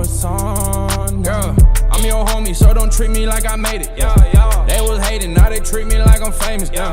know it's on. Yeah, I'm your homie, so don't treat me like I made it. Yeah. They was hating, now they treat me like I'm famous. Yeah.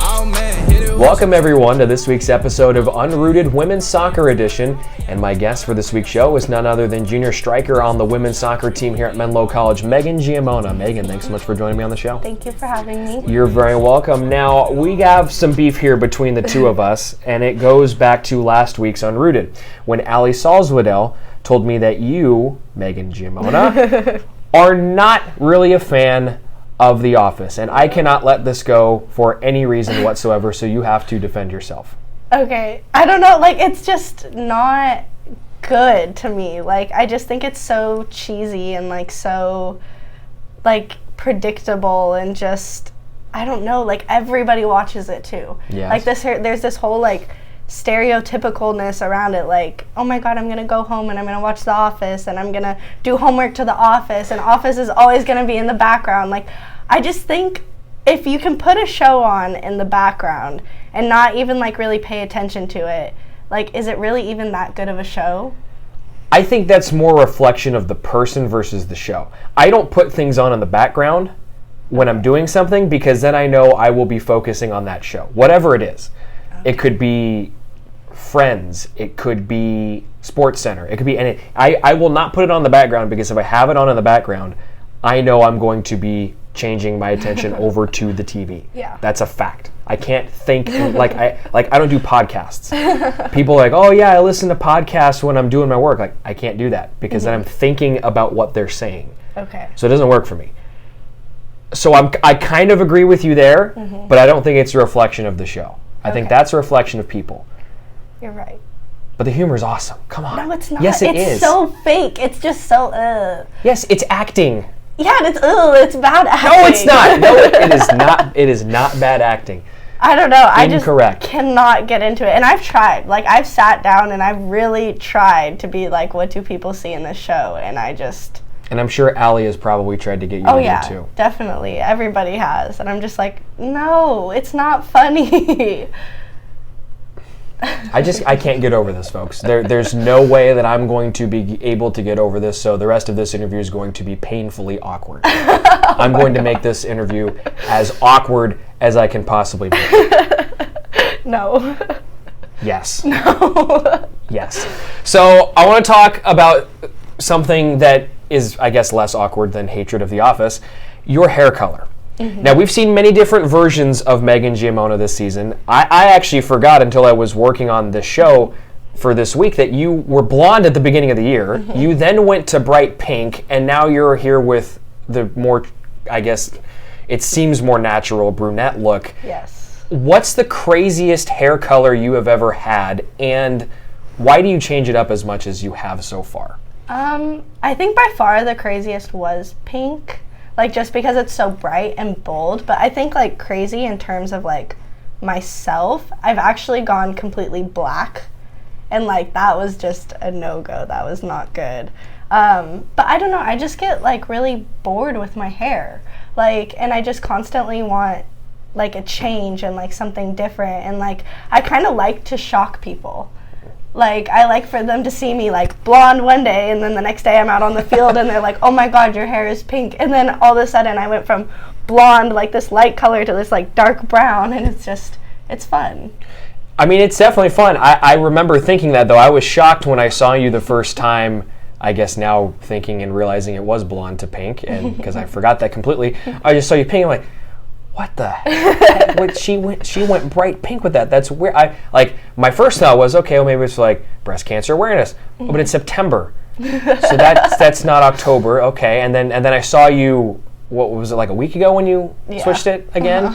Oh man, hit it. Welcome everyone to this week's episode of Unrooted Women's Soccer Edition. And my guest for this week's show is none other than junior striker on the women's soccer team here at Menlo College, Meghan Giamona. Meghan, thanks so much for joining me on the show. Thank you for having me. You're very welcome. Now, we have some beef here between the two of us, and it goes back to last week's Unrooted, when Ali Salzwedel told me that you, Meghan Giamona, are not really a fan of The Office, and I cannot let this go for any reason whatsoever, so you have to defend yourself. Okay, I don't know, it's just not good to me. I just think it's so cheesy and so predictable and just, I don't know, everybody watches it too. Yes. There's this whole stereotypicalness around it, oh my god, I'm gonna go home and I'm gonna watch The Office and I'm gonna do homework to The Office and Office is always gonna be in the background. I just think if you can put a show on in the background and not even really pay attention to it, is it really even that good of a show? I think that's more a reflection of the person versus the show. I don't put things on in the background when I'm doing something because then I know I will be focusing on that show, whatever it is. Okay. It could be Friends, it could be Sports Center, it could be any. I will not put it on the background because if I have it on in the background, I know I'm going to be changing my attention over to the TV. Yeah. That's a fact. I can't think I don't do podcasts. People are oh yeah, I listen to podcasts when I'm doing my work. I can't do that because then I'm thinking about what they're saying. Okay. So it doesn't work for me. So I kind of agree with you there, but I don't think it's a reflection of the show. I think that's a reflection of people. You're right. But the humor is awesome. Come on. No, it's not. Yes, it is. It's so fake. It's just so Yes, it's acting. Yeah, it's bad acting. No, it's not. No, it is not. It is not bad acting. I don't know. Incorrect. I just cannot get into it. And I've tried. I've sat down and I've really tried to be what do people see in this show? And I just... And I'm sure Allie has probably tried to get you into it too. Definitely. Everybody has. And I'm just no, it's not funny. I can't get over this, folks. There's no way that I'm going to be able to get over this, so the rest of this interview is going to be painfully awkward. I'm going to make this interview as awkward as I can possibly make it. No. Yes. No. Yes. So I want to talk about something that is, I guess, less awkward than hatred of The Office, your hair color. Now, we've seen many different versions of Meghan Giamona this season. I actually forgot until I was working on this show for this week that you were blonde at the beginning of the year. You then went to bright pink, and now you're here with the more, I guess, it seems more natural brunette look. Yes. What's the craziest hair color you have ever had, and why do you change it up as much as you have so far? I think by far the craziest was pink. Just because it's so bright and bold, but I think crazy in terms of myself, I've actually gone completely black, and that was just a no-go. That was not good. But I don't know, I just get really bored with my hair, and I just constantly want a change and something different, and I kind of like to shock people. I like for them to see me blonde one day, and then the next day I'm out on the field and they're oh my god, your hair is pink. And then all of a sudden I went from blonde, this light color, to this dark brown, and it's fun. I mean, it's definitely fun. I remember thinking that, though. I was shocked when I saw you the first time, I guess now thinking and realizing it was blonde to pink, and because I forgot that completely. I just saw you pink, I'm what the heck? She went bright pink with that. That's weird. My first thought was, okay, well maybe it's breast cancer awareness, but it's September, so that's not October. Okay, and then I saw you. What was it, a week ago when you switched it again?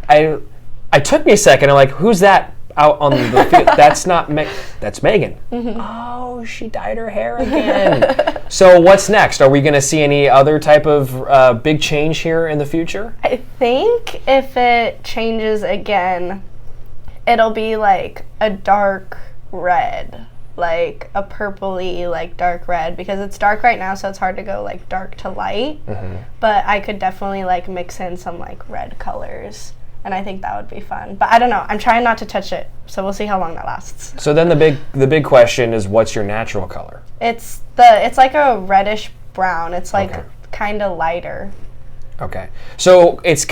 I took me a second. I'm who's that out on the field? That's not that's Meghan. Oh, she dyed her hair again. So what's next? Are we going to see any other type of big change here in the future? I think if it changes again, it'll be a dark red, a purpley, dark red, because it's dark right now, so it's hard to go dark to light. But I could definitely mix in some red colors and I think that would be fun. But I don't know. I'm trying not to touch it, so we'll see how long that lasts. So then the big question is, what's your natural color? It's like a reddish brown. It's like Okay. kind of lighter. Okay. So it's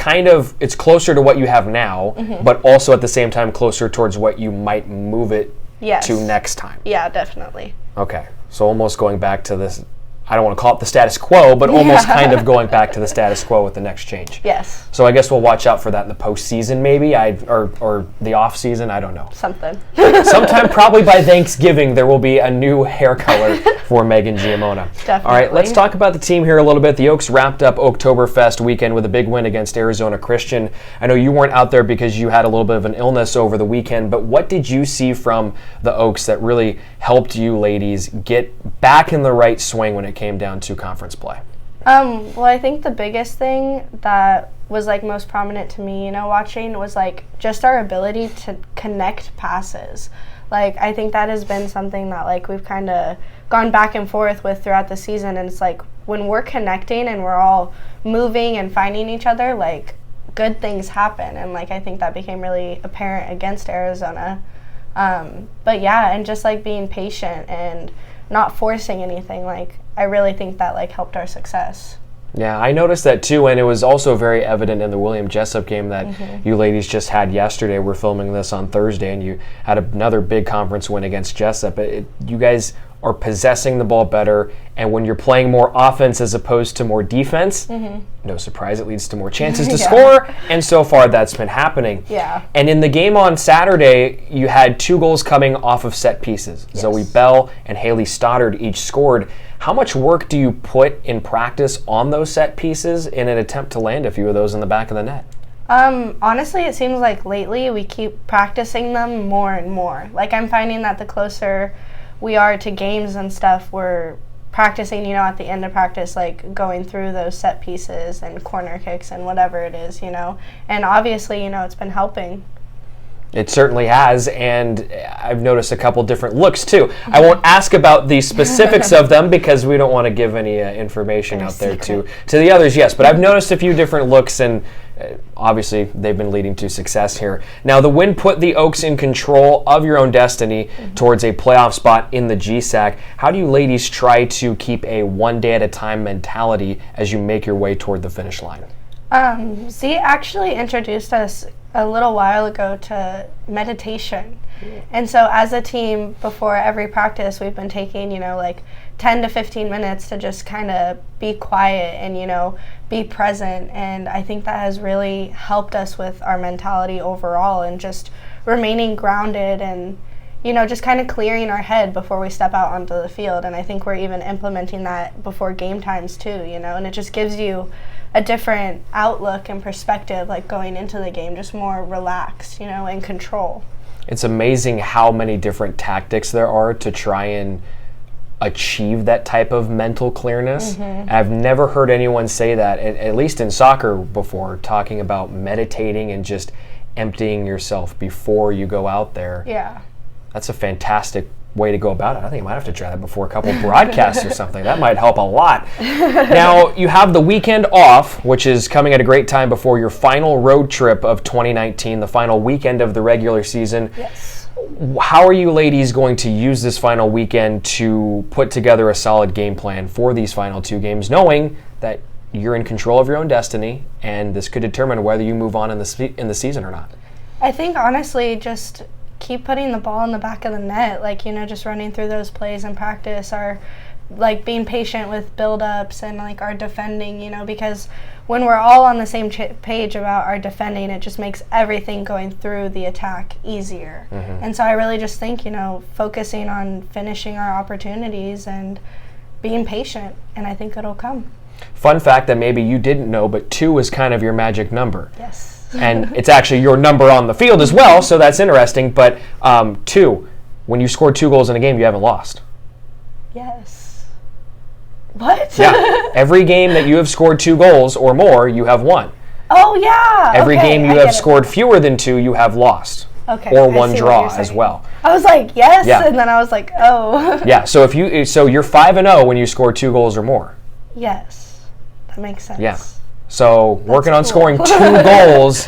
closer to what you have now, but also at the same time closer towards what you might move it Yes. to next time. Yeah, definitely. Okay. So almost going back to this, I don't want to call it the status quo, but almost kind of going back to the status quo with the next change. Yes. So I guess we'll watch out for that in the postseason, maybe, or the off season. I don't know. Something. Sometime probably by Thanksgiving, there will be a new hair color for Meghan Giamona. Definitely. All right, let's talk about the team here a little bit. The Oaks wrapped up Oktoberfest weekend with a big win against Arizona Christian. I know you weren't out there because you had a little bit of an illness over the weekend, but what did you see from the Oaks that really helped you ladies get back in the right swing when it came down to conference play? Well, I think the biggest thing that was like most prominent to me, watching was like just our ability to connect passes. Like I think that has been something that like we've kind of gone back and forth with throughout the season, and it's like when we're connecting and we're all moving and finding each other, like good things happen, and like I think that became really apparent against Arizona. But yeah, and just like being patient and not forcing anything, like I really think that like helped our success. Yeah, I noticed that too, and it was also very evident in the William Jessup game that you ladies just had yesterday. We're filming this on Thursday, and you had another big conference win against Jessup. You guys are possessing the ball better, and when you're playing more offense as opposed to more defense, no surprise, it leads to more chances to score, and so far that's been happening. Yeah. And in the game on Saturday, you had 2 goals coming off of set pieces. Yes. Zoe Bell and Haley Stoddard each scored. How much work do you put in practice on those set pieces in an attempt to land a few of those in the back of the net? Honestly, it seems like lately we keep practicing them more and more. Like I'm finding that the closer we are to games and stuff, we're practicing, at the end of practice, like going through those set pieces and corner kicks and whatever it is, And obviously, it's been helping. It certainly has, and I've noticed a couple different looks too. I won't ask about the specifics of them because we don't want to give any information out there to the others, yes, but I've noticed a few different looks, and obviously they've been leading to success here. Now, the win put the Oaks in control of your own destiny towards a playoff spot in the GSAC. How do you ladies try to keep a one-day-at-a-time mentality as you make your way toward the finish line? Z actually introduced us a little while ago to meditation. And so as a team, before every practice, we've been taking, like 10 to 15 minutes to just kind of be quiet and, be present. And I think that has really helped us with our mentality overall and just remaining grounded and, just kind of clearing our head before we step out onto the field. And I think we're even implementing that before game times too, and it just gives you a different outlook and perspective, like going into the game, just more relaxed, in control. It's amazing how many different tactics there are to try and achieve that type of mental clearness. I've never heard anyone say that, at least in soccer before, talking about meditating and just emptying yourself before you go out there. Yeah. That's a fantastic way to go about it. I think I might have to try that before a couple broadcasts or something. That might help a lot. Now, you have the weekend off, which is coming at a great time before your final road trip of 2019, the final weekend of the regular season. Yes. How are you ladies going to use this final weekend to put together a solid game plan for these final 2 games, knowing that you're in control of your own destiny and this could determine whether you move on in the season or not? I think honestly just keep putting the ball in the back of the net, like, just running through those plays in practice, or like being patient with build-ups and like our defending, because when we're all on the same page about our defending, it just makes everything going through the attack easier. And so I really just think, focusing on finishing our opportunities and being patient, and I think it'll come. Fun fact that maybe you didn't know, but 2 is kind of your magic number. Yes. And it's actually your number on the field as well, so that's interesting. But 2, when you score 2 goals in a game, you haven't lost. Yes. What? Yeah. Every game that you have scored 2 goals or more, you have won. Oh, yeah. Every okay, game you have scored fewer than 2, you have lost. Okay. Or I 1 see what draw you're saying. as well. I was like, yes, Yeah. and then I was like, oh. Yeah, so you're 5-0 when you score 2 goals or more. Yes. That makes sense. Yeah. So working on cool. scoring 2 goals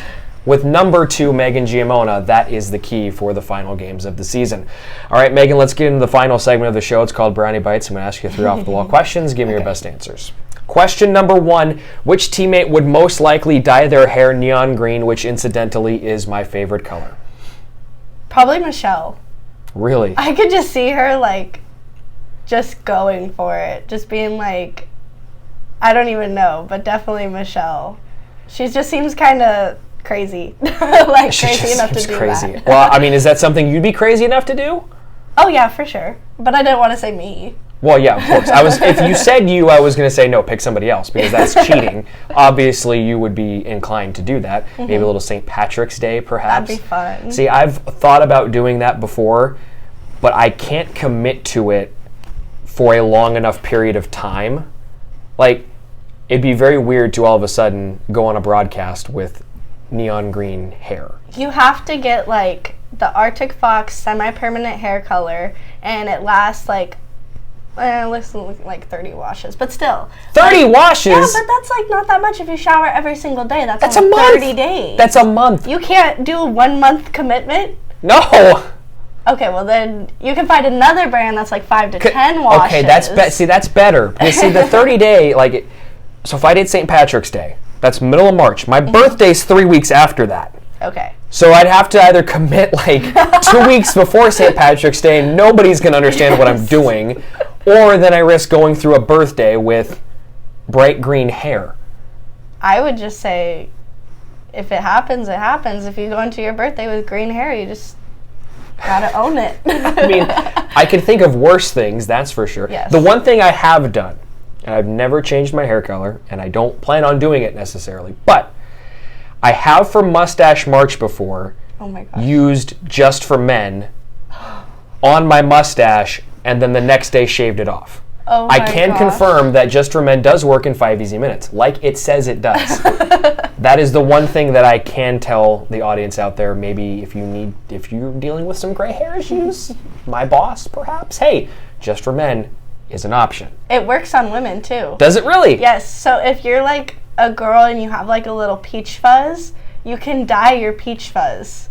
with number 2, Meghan Giamona. That is the key for the final games of the season. All right, Meghan, let's get into the final segment of the show. It's called Brownie Bites. I'm going to ask you 3 off-the-wall questions. Give me your best answers. Question number 1, which teammate would most likely dye their hair neon green, which incidentally is my favorite color? Probably Michelle. Really? I could just see her, like, just going for it. Just being like, I don't even know, but definitely Michelle. She just seems kind of crazy. Like, She crazy just enough to seems do crazy. that. Well, I mean, is that something you'd be crazy enough to do? Oh, yeah, for sure. But I didn't want to say me. Well, yeah, of course. If you said you, I was going to say no, pick somebody else because that's cheating. Obviously, you would be inclined to do that. Maybe a little St. Patrick's Day, perhaps. That'd be fun. See, I've thought about doing that before, but I can't commit to it for a long enough period of time. Like, it'd be very weird to all of a sudden go on a broadcast with neon green hair. You have to get, like, the Arctic Fox semi-permanent hair color, and it lasts, like, like 30 washes, but still. 30 washes? Yeah, but that's, like, not that much if you shower every single day. That's a only month. 30 days. That's a month. You can't do a 1 month commitment? No! Okay, well then you can find another brand that's like 5 to 10 washes. Okay, that's better. You see, the 30-day, like, so if I did St. Patrick's Day, that's middle of March. My birthday's 3 weeks after that. Okay. So I'd have to either commit, like, 2 weeks before St. Patrick's Day, and nobody's going to understand what I'm doing, or then I risk going through a birthday with bright green hair. I would just say, if it happens, it happens. If you go into your birthday with green hair, you just gotta own it. I mean, I can think of worse things, that's for sure. Yes. The one thing I have done, and I've never changed my hair color, and I don't plan on doing it necessarily, but I have for Mustache March before Oh my gosh. used Just for Men on my mustache, and then the next day shaved it off. Oh I my can gosh. confirm that Just for Men does work in 5 easy minutes, like it says it does. That is the one thing that I can tell the audience out there. Maybe if you're dealing with some gray hair issues, my boss perhaps, hey, Just for Men is an option. It works on women too. Does it really? Yes, so if you're like a girl and you have like a little peach fuzz, you can dye your peach fuzz.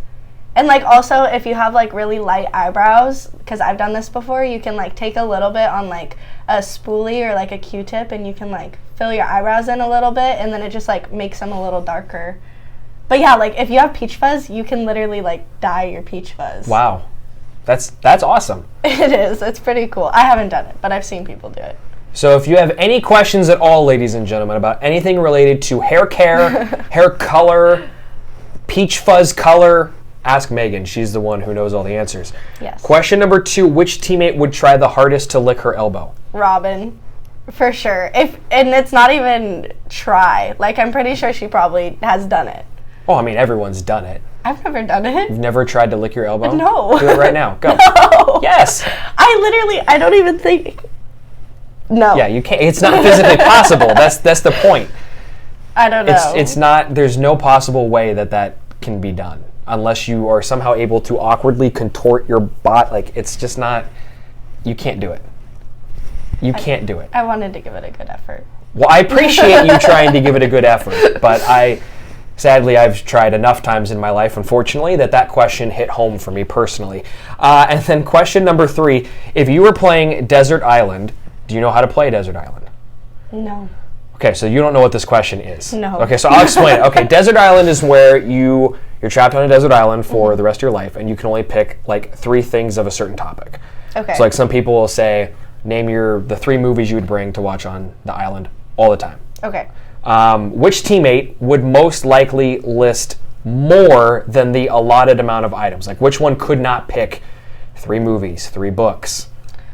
And like also if you have like really light eyebrows, because I've done this before, you can like take a little bit on like a spoolie or like a Q-tip and you can like fill your eyebrows in a little bit and then it just like makes them a little darker. But yeah, like if you have peach fuzz, you can literally like dye your peach fuzz. Wow. That's awesome. It is. It's pretty cool. I haven't done it, but I've seen people do it. So if you have any questions at all, ladies and gentlemen, about anything related to hair care, hair color, peach fuzz color, ask Meghan. She's the one who knows all the answers. Yes. Question number 2, which teammate would try the hardest to lick her elbow? Robin, for sure. And it's not even try. Like, I'm pretty sure she probably has done it. Oh, I mean, everyone's done it. I've never done it. You've never tried to lick your elbow? No. Do it right now. Go. No. Yes. I don't even think. No. Yeah, you can't. It's not physically possible. That's the point. I don't know. It's not. There's no possible way that can be done unless you are somehow able to awkwardly contort your bot. Like, it's just not. You can't do it. You can't do it. I wanted to give it a good effort. Well, I appreciate you trying to give it a good effort, but sadly, I've tried enough times in my life, unfortunately, that question hit home for me personally. And then question number 3, if you were playing Desert Island, do you know how to play Desert Island? No. Okay, so you don't know what this question is. No. Okay, so I'll explain it. Okay, Desert Island is where you're trapped on a desert island for the rest of your life, and you can only pick like 3 things of a certain topic. Okay. So like some people will say, name the 3 movies you would bring to watch on the island all the time. Okay. Which teammate would most likely list more than the allotted amount of items? Like, which one could not pick 3 movies, 3 books,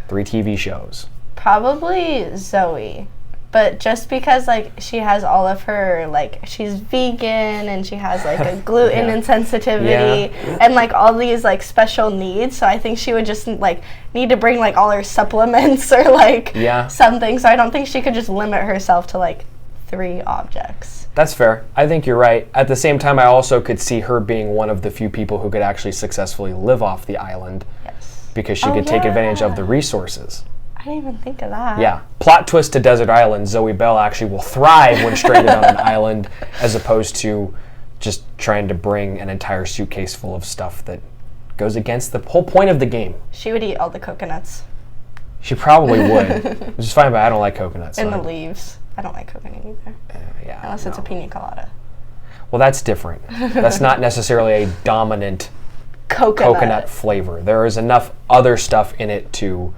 3 TV shows? Probably Zoe. But just because, like, she has all of her, like, she's vegan and she has, like, a gluten insensitivity and, like, all these, like, special needs. So I think she would just, like, need to bring, like, all her supplements or, like, something. So I don't think she could just limit herself to, like, 3 objects. That's fair. I think you're right. At the same time, I also could see her being one of the few people who could actually successfully live off the island. Yes. Because she could take advantage of the resources. I didn't even think of that. Yeah. Plot twist to Desert Island, Zoe Bell actually will thrive when stranded on an island as opposed to just trying to bring an entire suitcase full of stuff that goes against the whole point of the game. She would eat all the coconuts. She probably would, which is fine, but I don't like coconuts. And the leaves. I don't like coconut either. Yeah, Unless it's a pina colada. Well, that's different. That's not necessarily a dominant coconut flavor. There is enough other stuff in it to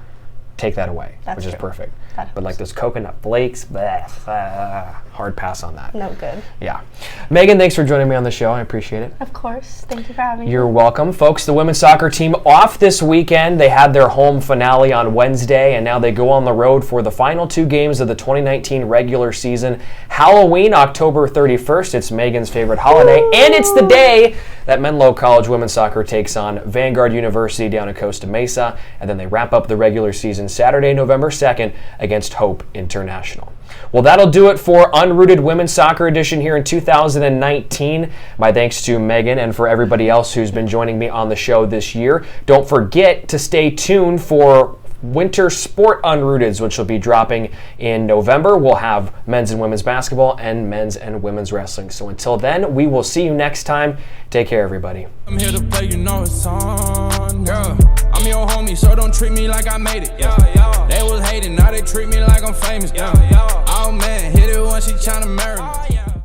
take that away, which is perfect. But like those coconut flakes, hard pass on that. No good. Yeah. Megan, thanks for joining me on the show. I appreciate it. Of course. Thank you for having me. You're welcome. Folks, the women's soccer team off this weekend. They had their home finale on Wednesday, and now they go on the road for the final 2 games of the 2019 regular season. Halloween, October 31st. It's Megan's favorite holiday, and it's the day that Menlo College women's soccer takes on Vanguard University down in Costa Mesa, and then they wrap up the regular season Saturday, November 2nd against Hope International. Well, that'll do it for Unrooted Women's Soccer Edition here in 2019. My thanks to Megan and for everybody else who's been joining me on the show this year. Don't forget to stay tuned for Winter Sport Unrooteds, which will be dropping in November. We'll have men's and women's basketball and men's and women's wrestling. So until then, we will see you next time. Take care, everybody. I'm here to play, you know it's on. Yeah. I'm your homie, so don't treat me like I made it. Yeah. They was hating, now they treat me like I'm famous. Yeah. Oh man, hit it once, she tryna marry me.